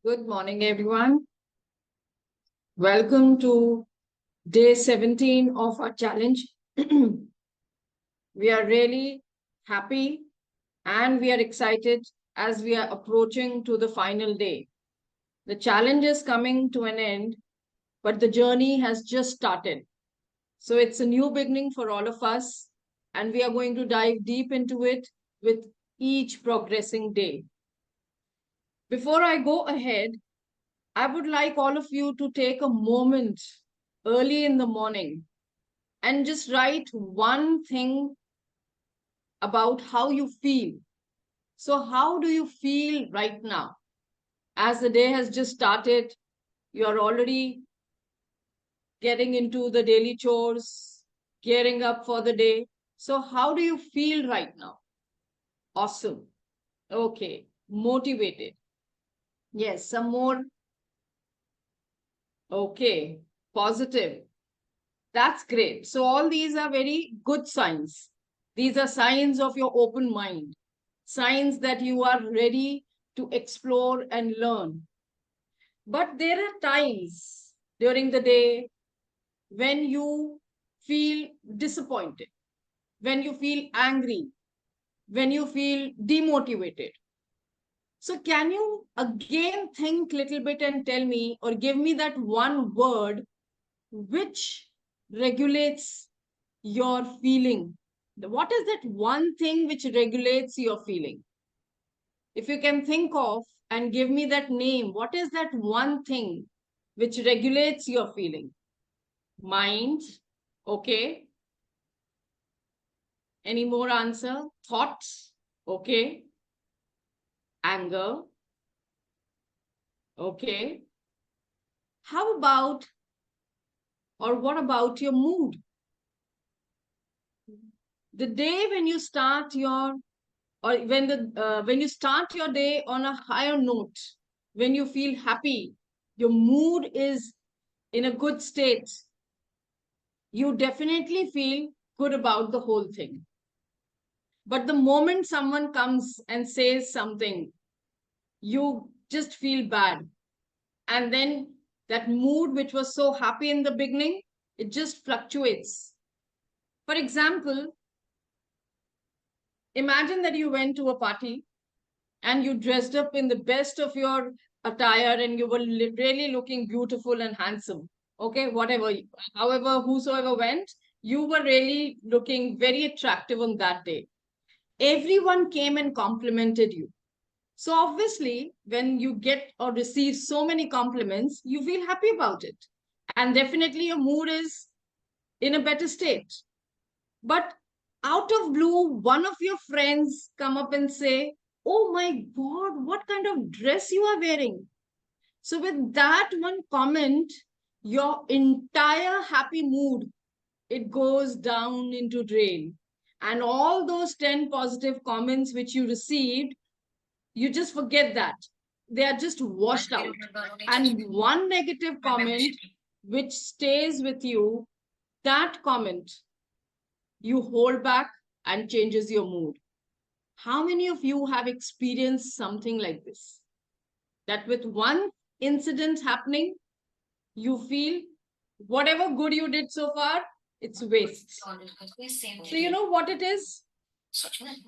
Good morning, everyone. Welcome to day 17 of our challenge. We are really happy and we are excited as we are approaching to the final day. The challenge is coming to an end, but the journey has just started. So it's a new beginning for all of us, and we are going to dive deep into it with each progressing day. Before I go ahead, I would like all of you to take a moment early in the morning and just write one thing about how you feel. So, how do you feel right now? As the day has just started, you're already getting into the daily chores, gearing up for the day. So, how do you feel right now? Awesome. Okay. Motivated. Yes. Some more. Okay. Positive. That's great. So, all these are very good signs. These are signs of your open mind, signs that you are ready to explore and learn. But there are times during the day when you feel disappointed, when you feel angry, when you feel demotivated. So, can you again think a little bit and tell me or give me that one word which regulates your feeling? What is that one thing which regulates your feeling? If you can think of and give me that name, what is that one thing which regulates your feeling? Mind. Okay. Any more answer? Thoughts. Okay. Anger. Okay. How about or what about your mood? The day when you start your or when you start your day on a higher note, when you feel happy, your mood is in a good state, you definitely feel good about the whole thing. But the moment someone comes and says something, you just feel bad. And then that mood, which was so happy in the beginning, it just fluctuates. For example, imagine that you went to a party and you dressed up in the best of your attire and you were really looking beautiful and handsome. Okay, whatever, however, whosoever went, you were really looking very attractive on that day. Everyone came and complimented you. So obviously, when you get or receive so many compliments, you feel happy about it. And definitely your mood is in a better state. But out of blue, one of your friends come up and say, "Oh my God, what kind of dress you are wearing?" So with that one comment, your entire happy mood, it goes down into drain. And all those 10 positive comments which you received, you just forget that. They are just washed out. And one negative comment which stays with you, that comment you hold back and changes your mood. How many of you have experienced something like this? That with one incident happening, you feel whatever good you did so far, it's waste. So, you know what it is?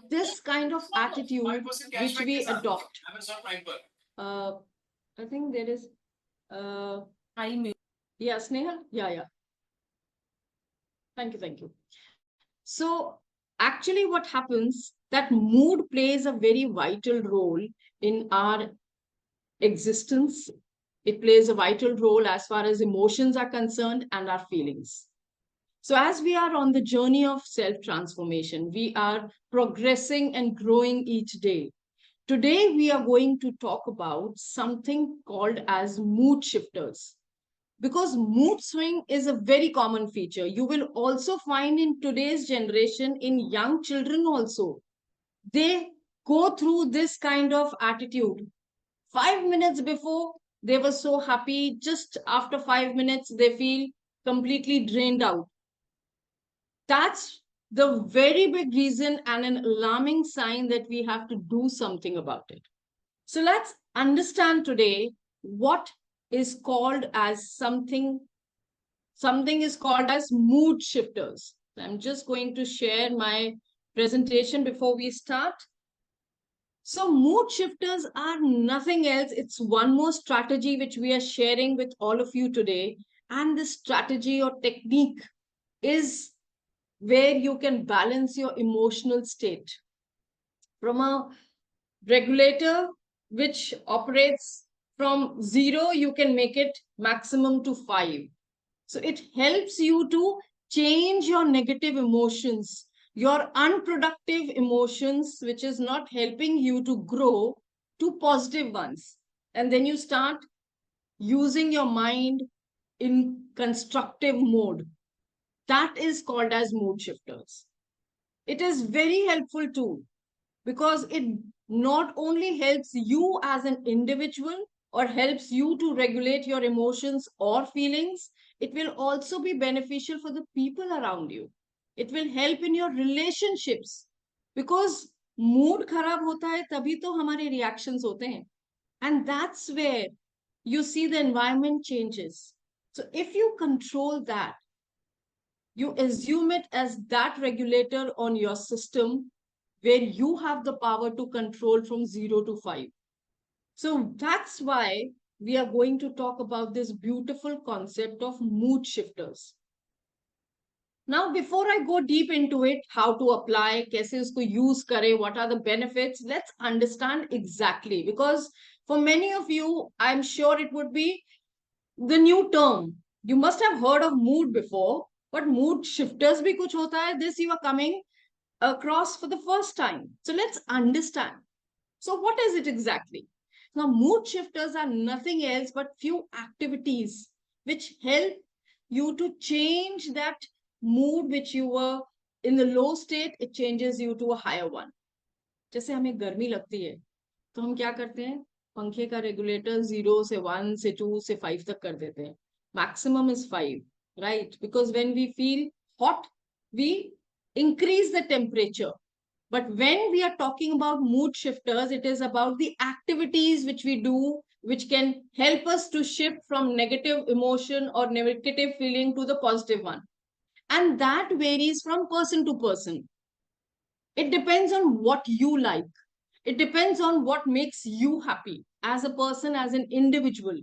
This kind of attitude which we adopt. Uh, I think there is, uh, yeah, Sneha? Yeah, yeah. Thank you, thank you. So, actually, what happens that mood plays a very vital role in our existence. It plays a vital role as far as emotions are concerned and our feelings. So, as we are on the journey of self transformation, we are progressing and growing each day. Today, we are going to talk about something called as mood shifters. Because mood swing is a very common feature. You will also find in today's generation, in young children also, they go through this kind of attitude. 5 minutes before, they were so happy. Just after 5 minutes, they feel completely drained out. That's the very big reason and an alarming sign that we have to do something about it. So let's understand today what is called as something is called as mood shifters. I'm just going to share my presentation before we start. So mood shifters are nothing else. It's one more strategy which we are sharing with all of you today. And this strategy or technique is where you can balance your emotional state from a regulator which operates from 0, you can make it maximum to 5. So it helps you to change your negative emotions, your unproductive emotions, which is not helping you to grow, to positive ones. And then you start using your mind in constructive mode. That is called as mood shifters. It is very helpful too, because it not only helps you as an individual or helps you to regulate your emotions or feelings, it will also be beneficial for the people around you. It will help in your relationships, because mood खराब होता है तभी तो हमारे reactions होते हैं, and that's where you see the environment changes. So if you control that, you assume it as that regulator on your system where you have the power to control from 0 to 5. So that's why we are going to talk about this beautiful concept of mood shifters. Now, before I go deep into it, how to apply, kaise usko use kare, what are the benefits, let's understand exactly. Because for many of you, I'm sure it would be the new term. You must have heard of mood before, but mood shifters bhi kuch hota hai. This you are coming across for the first time. So let's understand. So what is it exactly? Now, mood shifters are nothing else but few activities which help you to change that mood which you were in the low state, it changes you to a higher one. जैसे हमें गर्मी लगती है तो हम क्या करते हैं, पंखे का रेगुलेटर 0 से 1 से 2 से 5 तक कर देते हैं. Maximum is 5, right? Because when we feel hot, we increase the temperature. But when we are talking about mood shifters, it is about the activities which we do, which can help us to shift from negative emotion or negative feeling to the positive one. And that varies from person to person. It depends on what you like. It depends on what makes you happy as a person, as an individual.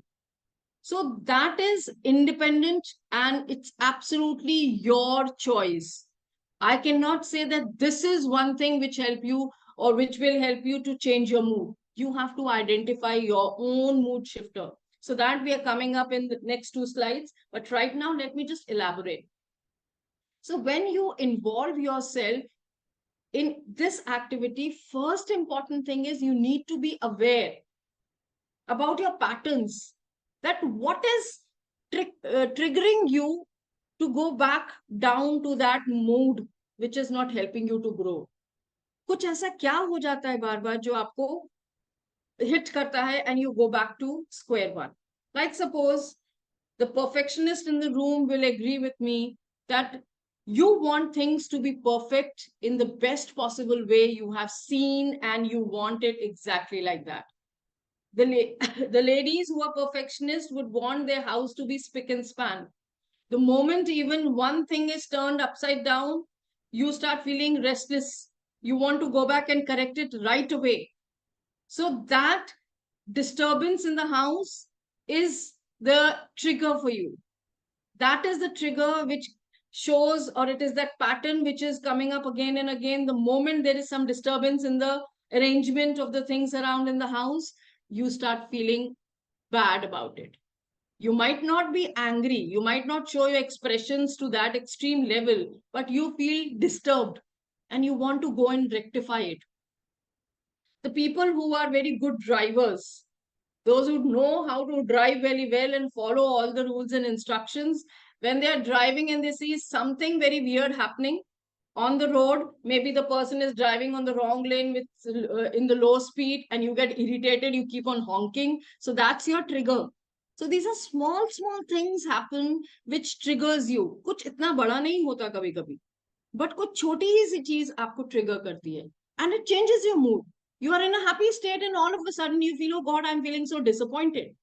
So that is independent and it's absolutely your choice. I cannot say that this is one thing which help you or which will help you to change your mood. You have to identify your own mood shifter. So that we are coming up in the next 2 slides. But right now, let me just elaborate. So when you involve yourself in this activity, first important thing is you need to be aware about your patterns, that what is triggering you to go back down to that mood which is not helping you to grow. कुछ ऐसा क्या हो जाता है बार बार जो आपको hit करता है and you go back to square one. Like suppose the perfectionist in the room will agree with me that you want things to be perfect in the best possible way you have seen and you want it exactly like that. The ladies who are perfectionists would want their house to be spick and span. The moment even one thing is turned upside down, you start feeling restless. You want to go back and correct it right away. So that disturbance in the house is the trigger for you. That is the trigger which shows, or it is that pattern which is coming up again and again. The moment there is some disturbance in the arrangement of the things around in the house, you start feeling bad about it. You might not be angry, you might not show your expressions to that extreme level, but you feel disturbed and you want to go and rectify it. The people who are very good drivers, those who know how to drive very well and follow all the rules and instructions, when they are driving and they see something very weird happening on the road, maybe the person is driving on the wrong lane with in the low speed and you get irritated, you keep on honking. So that's your trigger. So these are small things happen which triggers you. कुछ इतना बड़ा नहीं होता कभी कभी, but कुछ छोटी ही सी चीज आपको trigger करती है and it changes your mood. You are in a happy state and all of a sudden you feel, oh God, I'm feeling so disappointed.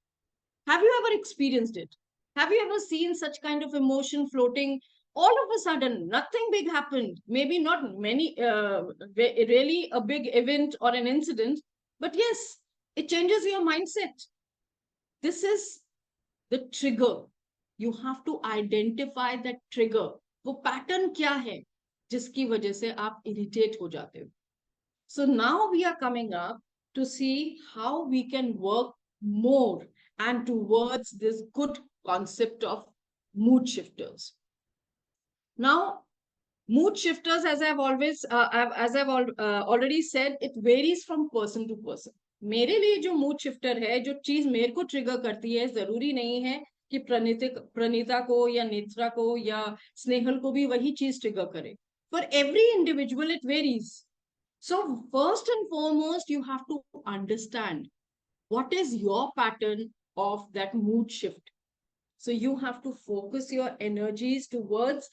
Have you ever experienced it? Have you ever seen such kind of emotion floating? All of a sudden, nothing big happened. Maybe not many, really a big event or an incident, but yes, it changes your mindset. This is the trigger. You have to identify that trigger. वो pattern क्या है जिसकी वजह से आप irritate हो जाते हो. So now we are coming up to see how we can work more and towards this good concept of mood shifters. Now, mood shifters, as I've always, already said, it varies from person to person. मेरे लिए जो mood shifter है, जो चीज मेरे को trigger करती है, जरूरी नहीं है कि प्रणीता को या नेत्रा को या स्नेहल को भी वही चीज ट्रिगर करे. For every individual it varies. So first and foremost, you have to understand what is your pattern of that mood shift. So you have to focus your energies towards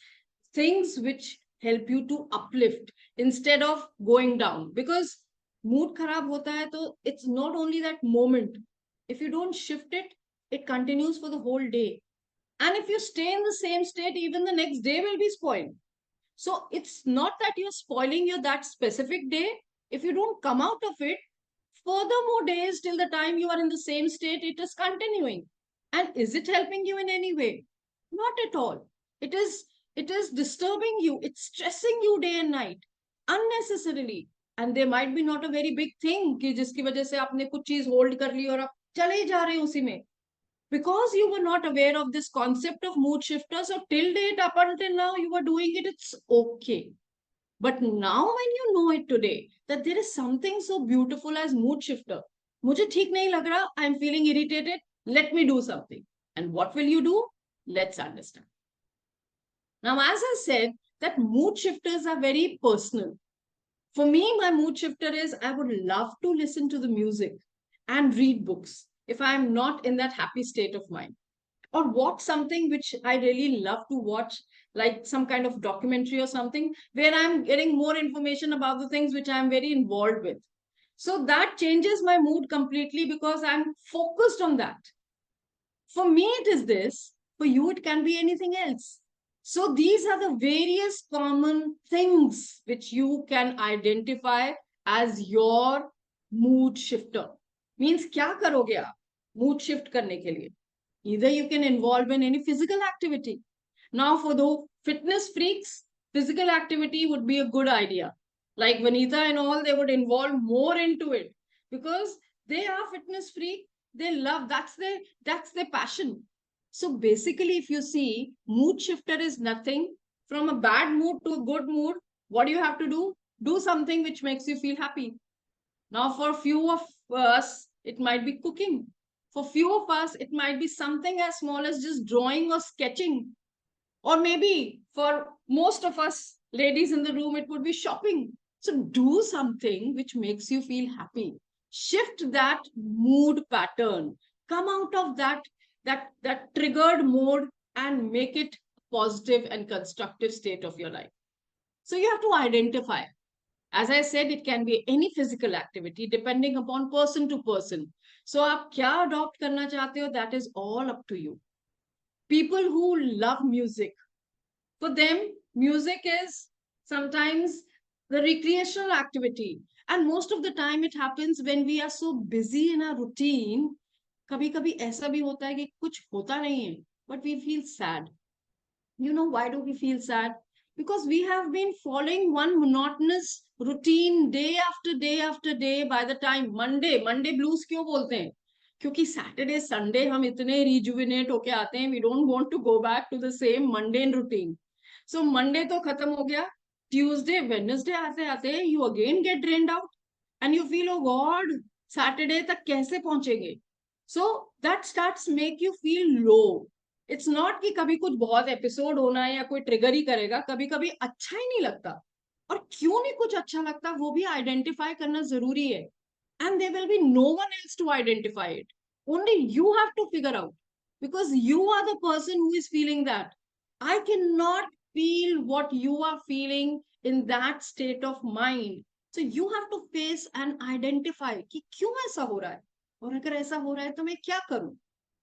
things which help you to uplift instead of going down. Because mood kharab hota hai, to it's not only that moment. If you don't shift it, it continues for the whole day. And if you stay in the same state, even the next day will be spoiled. So it's not that you're spoiling your that specific day. If you don't come out of it, furthermore days till the time you are in the same state, it is continuing. And is it helping you in any way? Not at all. It is disturbing you. It's stressing you day and night unnecessarily. And there might be not a very big thing कि जिसकी वजह से आपने कुछ चीज hold कर ली और आप चले ही जा रहे हैं उसी में. Because you were not aware of this concept of mood shifter, so till date, up until now, you were doing it, it's okay. But now when you know it today, that there is something so beautiful as mood shifter. मुझे ठीक नहीं लग रहा, I'm feeling irritated, let me do something. And what will you do? Let's understand. Now, as I said, that mood shifters are very personal. For me, my mood shifter is I would love to listen to the music and read books if I'm not in that happy state of mind. Or watch something which I really love to watch, like some kind of documentary or something, where I'm getting more information about the things which I'm very involved with. So that changes my mood completely because I'm focused on that. For me, it is this. For you, it can be anything else. So these are the various common things which you can identify as your mood shifter. Means क्या करोगे आप mood shift करने के लिए? Either you can involve in any physical activity. Now, for the fitness freaks, physical activity would be a good idea. Like Vanita and all, they would involve more into it because they are fitness freak. They love that's their passion. So basically, if you see, mood shifter is nothing from a bad mood to a good mood. What do you have to do? Do something which makes you feel happy. Now, for few of us, it might be cooking. For few of us, it might be something as small as just drawing or sketching. Or maybe for most of us ladies in the room, it would be shopping. So do something which makes you feel happy. Shift that mood pattern. Come out of that triggered mode and make it positive and constructive state of your life. So you have to identify. As I said, it can be any physical activity depending upon person to person. So आप क्या adopt करना चाहते हो, that is all up to you. People who love music, for them, music is sometimes the recreational activity. And most of the time it happens when we are so busy in our routine. कभी कभी ऐसा भी होता है कि कुछ होता नहीं है, but we feel sad. You know why do we feel sad? Because we have been following one monotonous routine day after day after day. By the time Monday blues क्यों बोलते हैं? क्योंकि Saturday, Sunday हम इतने rejuvenate होके आते हैं, we don't want to go back to the same mundane routine. So Monday तो खत्म हो गया, Tuesday, Wednesday आते आते you again get drained out and you feel, oh God, Saturday तक कैसे पहुंचेंगे? So that starts make you feel low. It's not कि कभी कुछ बहुत एपिसोड होना है या कोई ट्रिगर ही करेगा, कभी कभी अच्छा ही नहीं लगता. और क्यों नहीं कुछ अच्छा लगता वो भी आइडेंटिफाई करना जरूरी है. And there will be no one else to identify it. Only you have to figure out because you are the person who is feeling that. I can not feel what you are feeling in that state of mind. So you have to face and identify कि क्यों ऐसा हो रहा है और अगर ऐसा हो रहा है तो मैं क्या करूं.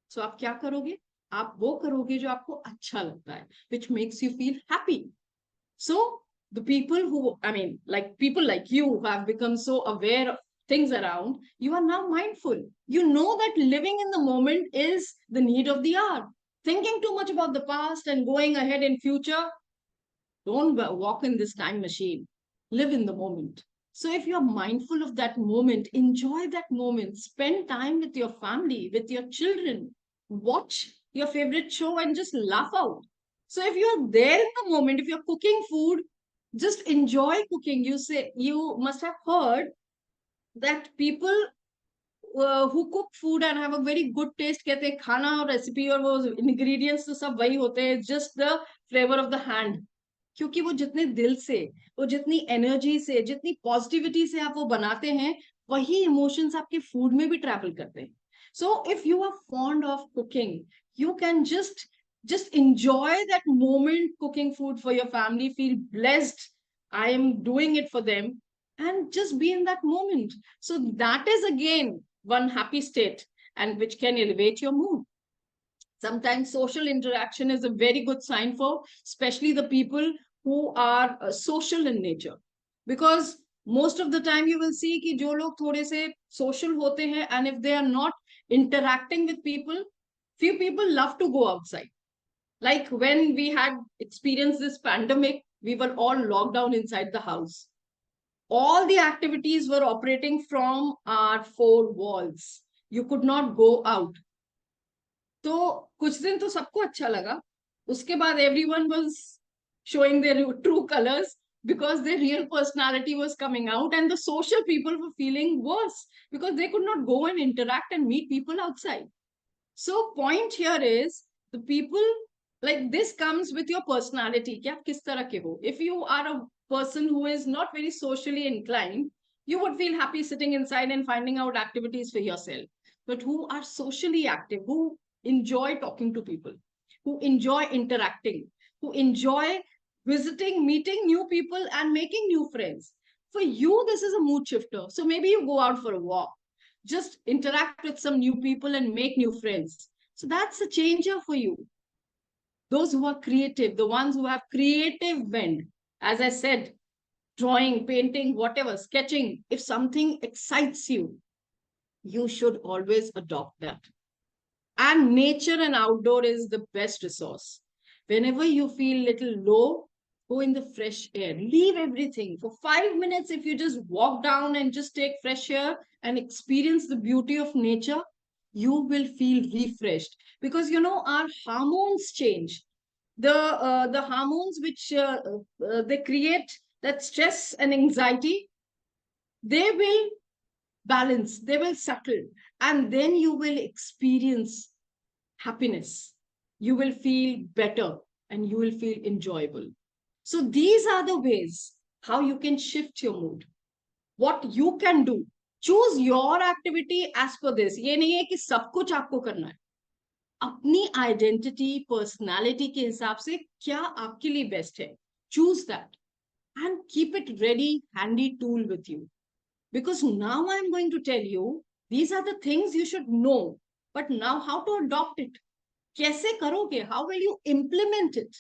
सो आप क्या करोगे? आप वो करोगे जो आपको अच्छा लगता है, which makes you feel happy. So the people who, I mean, like people like you who have become so aware of things around, you are now mindful. You know that living in the moment is the need of the hour. Thinking too much about the past and going ahead in future, don't walk in this time machine. Live in the moment. So if you're mindful of that moment, enjoy that moment. Spend time with your family, with your children. Watch your favorite show and just laugh out. So if you're there in the moment, if you're cooking food, just enjoy cooking. You say, you must have heard that people who cook food and have a very good taste, कहते हैं खाना और recipe और वो ingredients तो सब वही होते हैं, just the flavour of the hand. क्योंकि वो जितने दिल से, वो जितनी एनर्जी से, जितनी पॉजिटिविटी से आप वो बनाते हैं, वही इमोशंस आपके फूड में भी ट्रैवल करते हैं. So if you are fond of cooking, you can just enjoy that moment cooking food for your family, feel blessed, I am doing it for them, and just be in that moment. So that is again one happy state, and which can elevate your mood. Sometimes social interaction is a very good sign for, especially the people who are social in nature. Because most of the time you will see कि जो लोग थोड़े से social होते हैं, and if they are not interacting with people, few people love to go outside. Like when we had experienced this pandemic, we were all locked down inside the house. All the activities were operating from our four walls. You could not go out. तो कुछ दिन तो सबको अच्छा लगा. उसके बाद everyone was showing their true colors, because their real personality was coming out, and the social people were feeling worse because they could not go and interact and meet people outside. So point here is, the people, like this comes with your personality कि आप किस तरह के हो. If you are a person who is not very socially inclined, you would feel happy sitting inside and finding out activities for yourself. But who are socially active, who enjoy talking to people, who enjoy interacting, who enjoy visiting, meeting new people, and making new friends. For you, this is a mood shifter. So maybe you go out for a walk, just interact with some new people and make new friends. So that's a changer for you. Those who are creative, the ones who have creative bend, as I said, drawing, painting, whatever, sketching, if something excites you, you should always adopt that. And nature and outdoor is the best resource. Whenever you feel little low, go in the fresh air. Leave everything. For 5 minutes, if you just walk down and just take fresh air and experience the beauty of nature, you will feel refreshed. Because you know, our hormones change. The hormones which they create, that stress and anxiety, they will balance, they will settle, and then you will experience happiness. You will feel better and you will feel enjoyable. So these are the ways how you can shift your mood. What you can do. Choose your activity as per this. ये नहीं है कि सब कुछ आपको करना है. अपनी आइडेंटिटी, पर्सनालिटी के हिसाब से क्या आपके लिए बेस्ट है. Choose that and keep it ready, handy tool with you. Because now I'm going to tell you, these are the things you should know. But now how to adopt it? कैसे करोगे? How will you implement it?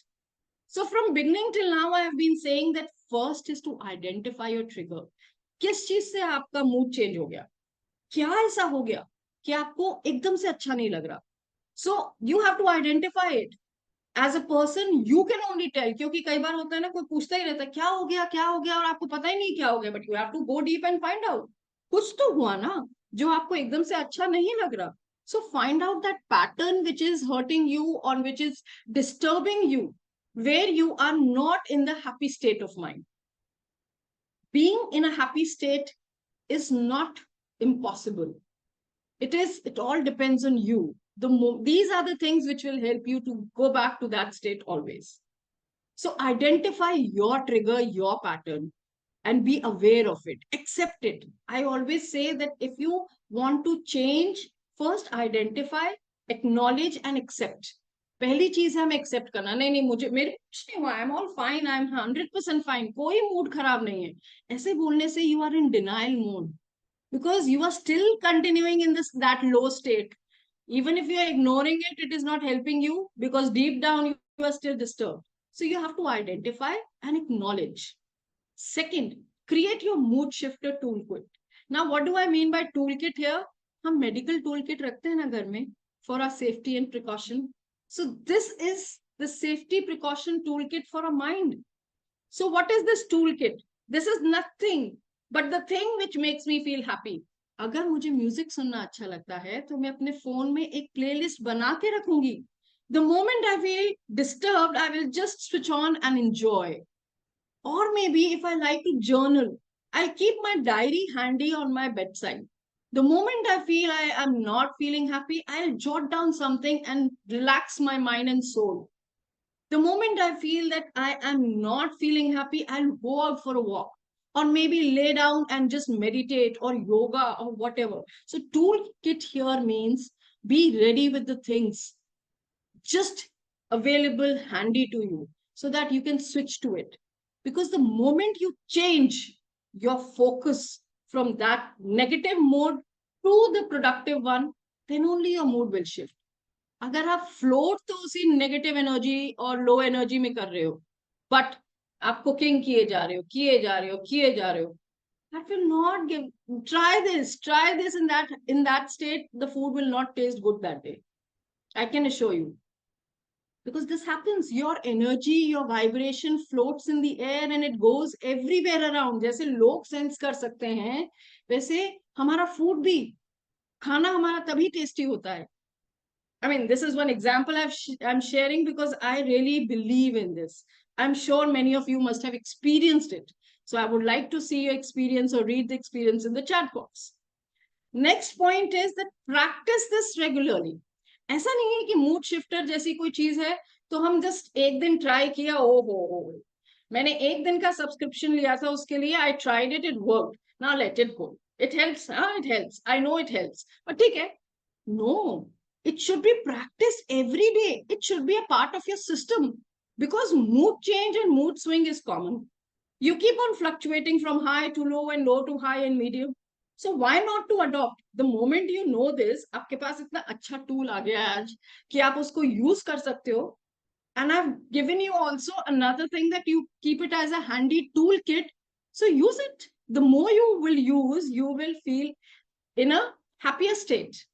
So from beginning till now, I have been saying that first is to identify your trigger. किस चीज से आपका mood change हो गया? क्या ऐसा हो गया कि आपको एकदम से अच्छा नहीं लग रहा? So you have to identify it. As a person, you can only tell. क्योंकि कई बार होता है ना, कोई पूछता ही रहता है क्या हो गया, और आपको पता ही नहीं क्या हो गया. But you have to go deep and find out. कुछ तो हुआ ना जो आपको एकदम से अच्छा नहीं लग रहा. So find out that pattern which is hurting you or which is disturbing you, where you are not in the happy state of mind. Being in a happy state is not impossible. It all depends on you. These are the things which will help you to go back to that state always. So identify your trigger, your pattern, and be aware of it. Accept it. I always say that if you want to change, first identify, acknowledge and accept. पहली चीज है हमें accept करना. नहीं नहीं, मुझे मेरे कुछ नहीं हुआ, I am all fine, I am 100% fine, कोई मूड खराब नहीं है. ऐसे बोलने से you are in denial mode, because you are still continuing in that low state. Even if you are ignoring it, it is not helping you because deep down you are still disturbed. So you have to identify and acknowledge. Second, create your mood shifter toolkit. Now, what do I mean by toolkit here? हम medical toolkit रखते हैं ना घर में for our safety and precaution. So this is the safety precaution toolkit for a mind. So what is this toolkit? This is nothing but the thing which makes me feel happy. अगर मुझे music सुनना अच्छा लगता है तो मैं अपने phone में एक प्लेलिस्ट बना के रखूंगी. The moment I feel disturbed, I will just switch on and enjoy. Or maybe if I like to journal, I'll keep my diary handy on my bedside. The moment I feel I am not feeling happy, I'll jot down something and relax my mind and soul. The moment I feel that I am not feeling happy, I'll go out for a walk or maybe lay down and just meditate or yoga or whatever. So, toolkit here means be ready with the things just available handy to you so that you can switch to it. Because the moment you change your focus from that negative mode to the productive one, then only your mood will shift. अगर आप float तो उसी negative energy और low energy में कर रहे हो, but आप कुकिंग किए जा रहे हो, किए जा रहे हो, that will not give. Try this in that state. The food will not taste good that day. I can assure you. Because this happens, your energy, your vibration floats in the air and it goes everywhere around. जैसे लोग sense कर सकते हैं, वैसे हमारा food भी, खाना हमारा तभी टेस्टी होता है. I mean, this is one example I'm sharing because I really believe in this. I'm sure many of you must have experienced it. So I would like to see your experience or read the experience in the chat box. Next point is that practice this regularly. ऐसा नहीं है कि mood shifter जैसी कोई चीज है तो हम जस्ट एक दिन ट्राई किया, ओ हो, मैंने एक दिन का सब्सक्रिप्शन लिया था उसके लिए, I tried it, it worked, now let it go. It helps, हाँ it helps, I know it helps, पर ठीक है. No, it should be practiced every day. It should be a part of your system because mood change and mood swing is common. You keep on fluctuating from high to low and low to high and medium. So why not to adopt? The moment you know this, आपके पास इतना अच्छा tool आ गया है आज कि आप उसको use कर सकते हो. And I've given you also another thing that you keep it as a handy toolkit. So use it. The more you will use, you will feel in a happier state.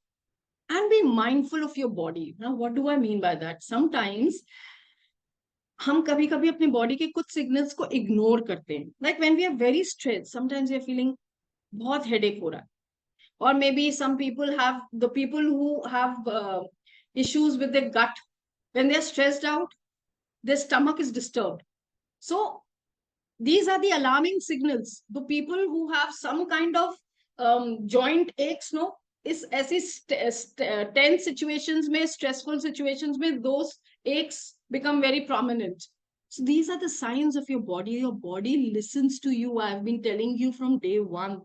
And be mindful of your body. Now, what do I mean by that? Sometimes हम कभी कभी अपने body के कुछ signals को ignore करते हैं. Like when we are very stressed, sometimes we are feeling बहुत हेडेक हो रहा है, or maybe some people have, the people who have issues with their gut, when they are stressed out, their stomach is disturbed. So these are the alarming signals. The people who have some kind of joint aches, no, इस ऐसी tense situations में, stressful situations में, those aches become very prominent. So these are the signs of your body. Your body listens to you. I've been telling you from day one.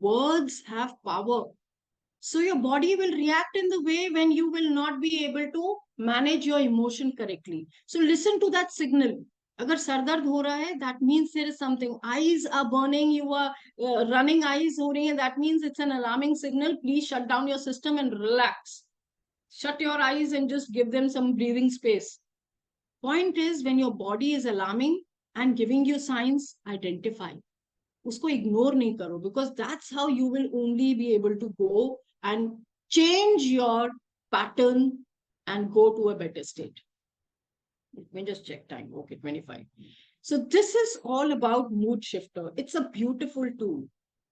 Words have power. So your body will react in the way when you will not be able to manage your emotion correctly. So listen to that signal. अगर sir दर्द हो रहा है, that means there is something. Eyes are burning, you are running eyes हो रही हैं, that means it's an alarming signal. Please shut down your system and relax. Shut your eyes and just give them some breathing space. Point is, when your body is alarming and giving you signs, identify. उसको ignore नहीं करो, because that's how you will only be able to go and change your pattern and go to a better state. Let me just check time. Okay, 25. So this is all about mood shifter. It's a beautiful tool.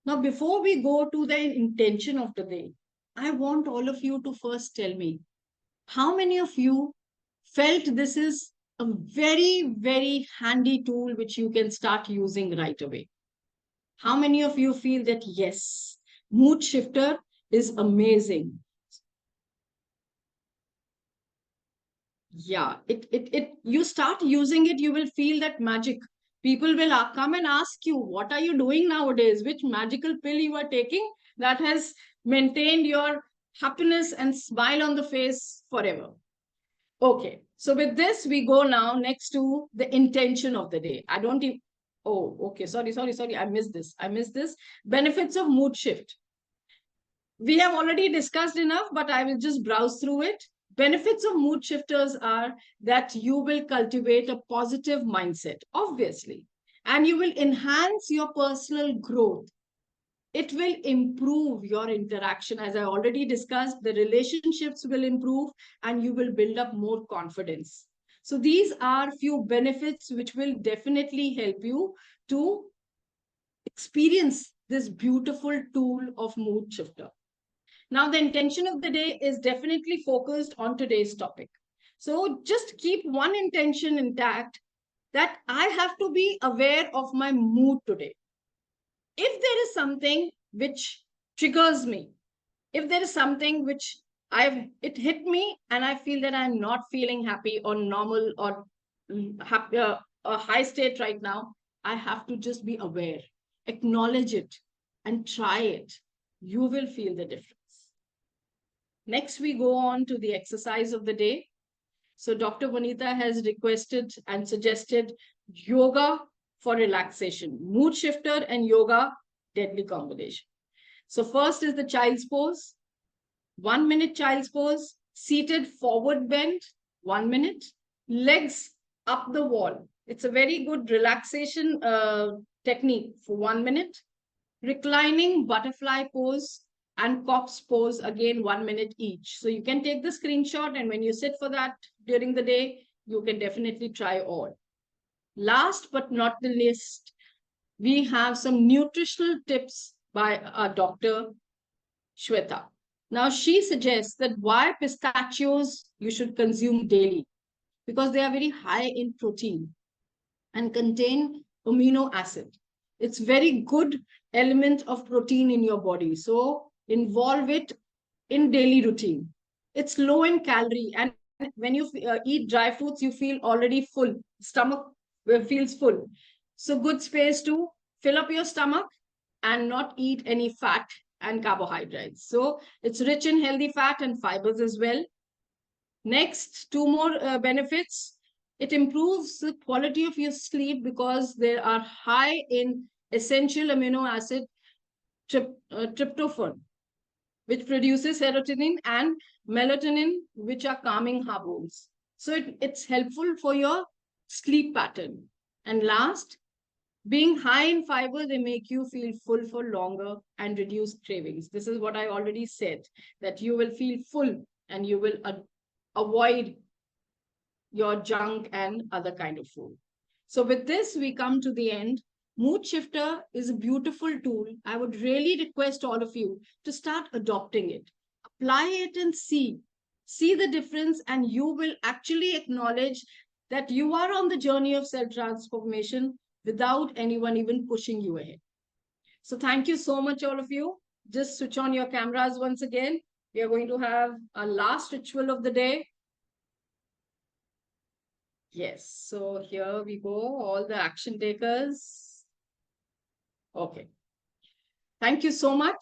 Now, before we go to the intention of the day, I want all of you to first tell me, how many of you felt this is a very, very handy tool which you can start using right away? How many of you feel that, yes, mood shifter is amazing? Yeah, you start using it, you will feel that magic. People will come and ask you, what are you doing nowadays? Which magical pill you are taking that has maintained your happiness and smile on the face forever? Okay, so with this, we go now next to the intention of the day. I don't even, oh, okay, sorry. I missed this. Benefits of mood shift. We have already discussed enough, but I will just browse through it. Benefits of mood shifters are that you will cultivate a positive mindset, obviously, and you will enhance your personal growth. It will improve your interaction. As I already discussed, the relationships will improve and you will build up more confidence. So these are few benefits which will definitely help you to experience this beautiful tool of mood shifter. Now, the intention of the day is definitely focused on today's topic. So just keep one intention intact, that I have to be aware of my mood today. If there is something which triggers me, if there is something which it hit me and I feel that I'm not feeling happy or normal or happy, a high state right now, I have to just be aware, acknowledge it, and try it. You will feel the difference. Next, we go on to the exercise of the day. So, Dr. Vanita has requested and suggested yoga for relaxation, mood shifter, and yoga, deadly combination. So, first is the child's pose. 1 minute child's pose, seated forward bend, 1 minute, legs up the wall. It's a very good relaxation technique for 1 minute. Reclining butterfly pose and cock's pose, again 1 minute each. So you can take the screenshot, and when you sit for that during the day, you can definitely try all. Last but not the least, we have some nutritional tips by our Dr. Shweta. Now, she suggests that why pistachios you should consume daily, because they are very high in protein and contain amino acid. It's very good element of protein in your body. So involve it in daily routine. It's low in calorie, and when you eat dry fruits, you feel already full. Stomach feels full. So good space to fill up your stomach and not eat any fat and carbohydrates. So it's rich in healthy fat and fibers as well. Next, two more benefits. It improves the quality of your sleep because they are high in essential amino acid tryptophan, which produces serotonin, and melatonin, which are calming hormones. So it's helpful for your sleep pattern. And last, being high in fiber, they make you feel full for longer and reduce cravings. This is what I already said, that you will feel full and you will avoid your junk and other kind of food. So with this, we come to the end. Mood shifter is a beautiful tool. I would really request all of you to start adopting it. Apply it and see. See the difference, and you will actually acknowledge that you are on the journey of self-transformation without anyone even pushing you ahead. So thank you so much, all of you. Just switch on your cameras once again. We are going to have our last ritual of the day. Yes, so here we go, all the action takers. Okay. Thank you so much.